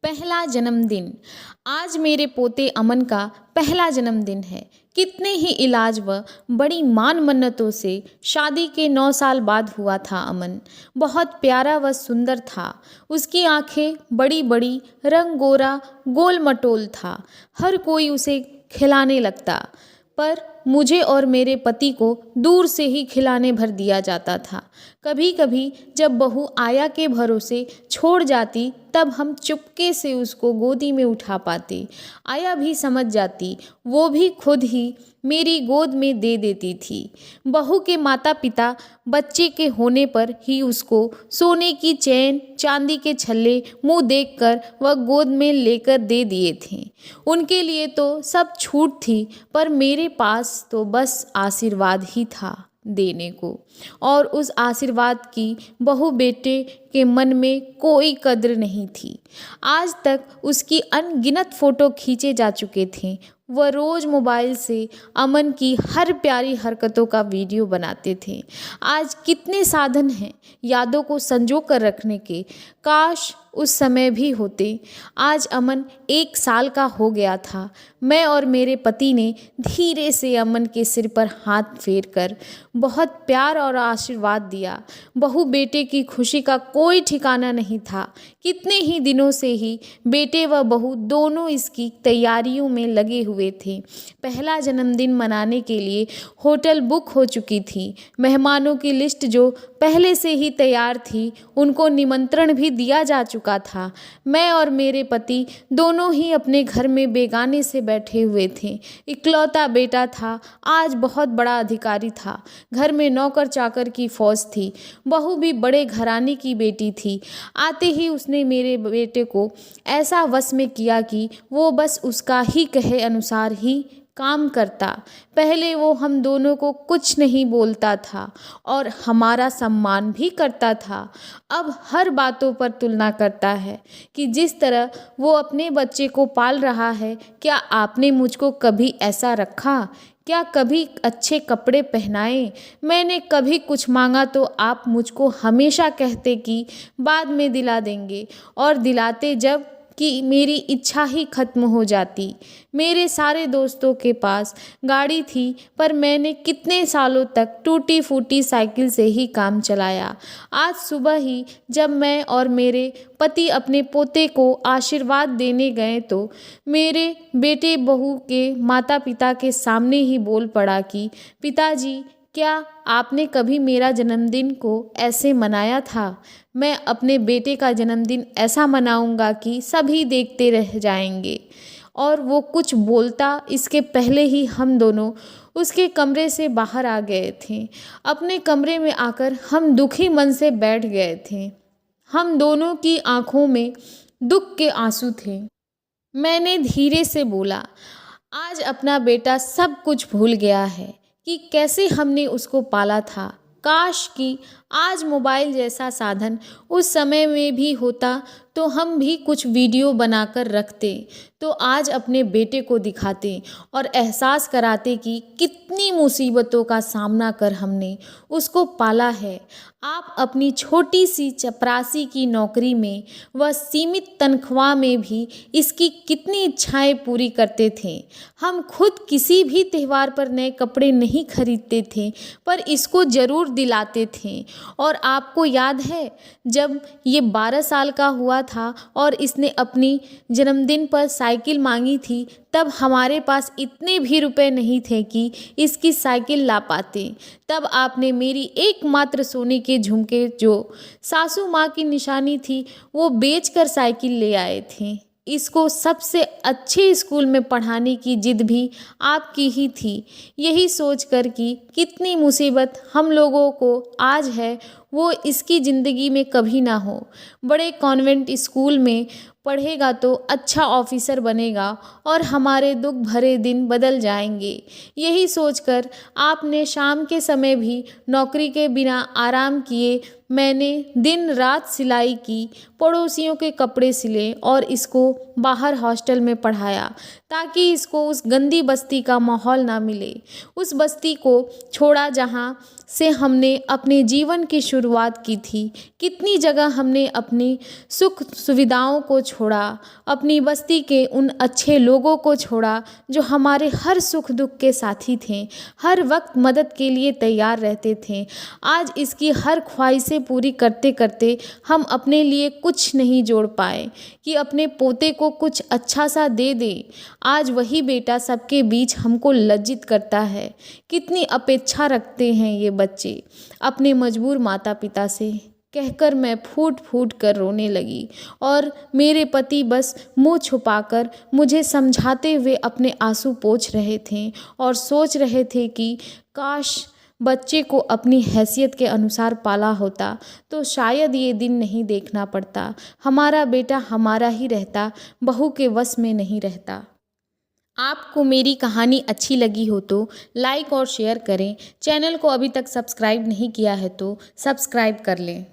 पहला जन्मदिन। आज मेरे पोते अमन का पहला जन्मदिन है। कितने ही इलाज व बड़ी मान मन्नतों से शादी के 9 साल बाद हुआ था अमन। बहुत प्यारा व सुंदर था। उसकी आंखें बड़ी बड़ी, रंग गोरा, गोल मटोल था। हर कोई उसे खिलाने लगता, पर मुझे और मेरे पति को दूर से ही खिलाने भर दिया जाता था। कभी कभी जब बहू आया के भरोसे छोड़ जाती, तब हम चुपके से उसको गोदी में उठा पाते। आया भी समझ जाती, वो भी खुद ही मेरी गोद में दे देती थी। बहू के माता पिता बच्चे के होने पर ही उसको सोने की चैन, चांदी के छल्ले मुंह देखकर वह गोद में लेकर दे दिए थे। उनके लिए तो सब छूट थी, पर मेरे पास तो बस आशीर्वाद ही था देने को। और उस आशीर्वाद की बहू बेटे के मन में कोई कद्र नहीं थी। आज तक उसकी अनगिनत फोटो खींचे जा चुके थे। वह रोज मोबाइल से अमन की हर प्यारी हरकतों का वीडियो बनाते थे। आज कितने साधन हैं यादों को संजो कर रखने के, काश उस समय भी होते। आज अमन 1 साल का हो गया था। मैं और मेरे पति ने धीरे से अमन के सिर पर हाथ फेर कर बहुत प्यार और आशीर्वाद दिया। बहू बेटे की खुशी का कोई ठिकाना नहीं था। कितने ही दिनों से ही बेटे व बहू दोनों इसकी तैयारियों में लगे हुए थे। पहला जन्मदिन मनाने के लिए होटल बुक हो चुकी थी। मेहमानों की लिस्ट जो पहले से ही तैयार थी, उनको निमंत्रण भी दिया जा चुका था। मैं और मेरे पति दोनों ही अपने घर में बेगाने से बैठे हुए थे। इकलौता बेटा था, आज बहुत बड़ा अधिकारी था। घर में नौकर चाकर की फौज थी। बहू भी बड़े घराने की बेटी थी। आते ही उसने मेरे बेटे को ऐसा वश में किया कि वो बस उसका ही कहे अनुसार ही काम करता। पहले वो हम दोनों को कुछ नहीं बोलता था और हमारा सम्मान भी करता था। अब हर बातों पर तुलना करता है कि जिस तरह वो अपने बच्चे को पाल रहा है, क्या आपने मुझको कभी ऐसा रखा? क्या कभी अच्छे कपड़े पहनाए? मैंने कभी कुछ मांगा तो आप मुझको हमेशा कहते कि बाद में दिला देंगे, और दिलाते जब कि मेरी इच्छा ही खत्म हो जाती। मेरे सारे दोस्तों के पास गाड़ी थी, पर मैंने कितने सालों तक टूटी फूटी साइकिल से ही काम चलाया। आज सुबह ही जब मैं और मेरे पति अपने पोते को आशीर्वाद देने गए, तो मेरे बेटे बहू के माता पिता के सामने ही बोल पड़ा कि पिताजी, क्या आपने कभी मेरा जन्मदिन को ऐसे मनाया था? मैं अपने बेटे का जन्मदिन ऐसा मनाऊंगा कि सभी देखते रह जाएंगे। और वो कुछ बोलता इसके पहले ही हम दोनों उसके कमरे से बाहर आ गए थे। अपने कमरे में आकर हम दुखी मन से बैठ गए थे। हम दोनों की आंखों में दुख के आंसू थे। मैंने धीरे से बोला, आज अपना बेटा सब कुछ भूल गया है कि कैसे हमने उसको पाला था। काश कि आज मोबाइल जैसा साधन उस समय में भी होता, तो हम भी कुछ वीडियो बनाकर रखते, तो आज अपने बेटे को दिखाते और एहसास कराते कि कितनी मुसीबतों का सामना कर हमने उसको पाला है। आप अपनी छोटी सी चपरासी की नौकरी में व सीमित तनख्वाह में भी इसकी कितनी इच्छाएं पूरी करते थे। हम खुद किसी भी त्यौहार पर नए कपड़े नहीं खरीदते थे, पर इसको ज़रूर दिलाते थे। और आपको याद है, जब ये 12 साल का हुआ था और इसने अपनी जन्मदिन पर साइकिल मांगी थी, तब हमारे पास इतने भी रुपए नहीं थे कि इसकी साइकिल ला पाते। तब आपने मेरी एकमात्र सोने के झुमके, जो सासू माँ की निशानी थी, वो बेचकर साइकिल ले आए थे। इसको सबसे अच्छे स्कूल में पढ़ाने की जिद भी आपकी ही थी। यही सोचकर कि कितनी मुसीबत हम लोगों को आज है, वो इसकी ज़िंदगी में कभी ना हो। बड़े कॉन्वेंट स्कूल में पढ़ेगा तो अच्छा ऑफिसर बनेगा और हमारे दुख भरे दिन बदल जाएंगे। यही सोचकर आपने शाम के समय भी नौकरी के बिना आराम किए मैंने दिन रात सिलाई की, पड़ोसियों के कपड़े सिले और इसको बाहर हॉस्टल में पढ़ाया, ताकि इसको उस गंदी बस्ती का माहौल ना मिले। उस बस्ती को छोड़ा जहाँ से हमने अपने जीवन की शुरुआत की थी, कितनी जगह हमने अपनी सुख सुविधाओं को छोड़ा, अपनी बस्ती के उन अच्छे लोगों को छोड़ा जो हमारे हर सुख दुख के साथी थे, हर वक्त मदद के लिए तैयार रहते थे। आज इसकी हर ख्वाहिशें पूरी करते करते हम अपने लिए कुछ नहीं जोड़ पाए कि अपने पोते को कुछ अच्छा सा दे दे। आज वही बेटा सबके बीच हमको लज्जित करता है। कितनी अपेक्षा रखते हैं ये बच्चे अपने मजबूर माता पिता से, कहकर मैं फूट फूट कर रोने लगी और मेरे पति बस मुंह छुपाकर मुझे समझाते हुए अपने आंसू पोंछ रहे थे और सोच रहे थे कि काश बच्चे को अपनी हैसियत के अनुसार पाला होता तो शायद ये दिन नहीं देखना पड़ता। हमारा बेटा हमारा ही रहता, बहू के वश में नहीं रहता। आपको मेरी कहानी अच्छी लगी हो तो लाइक और शेयर करें। चैनल को अभी तक सब्सक्राइब नहीं किया है तो सब्सक्राइब कर लें।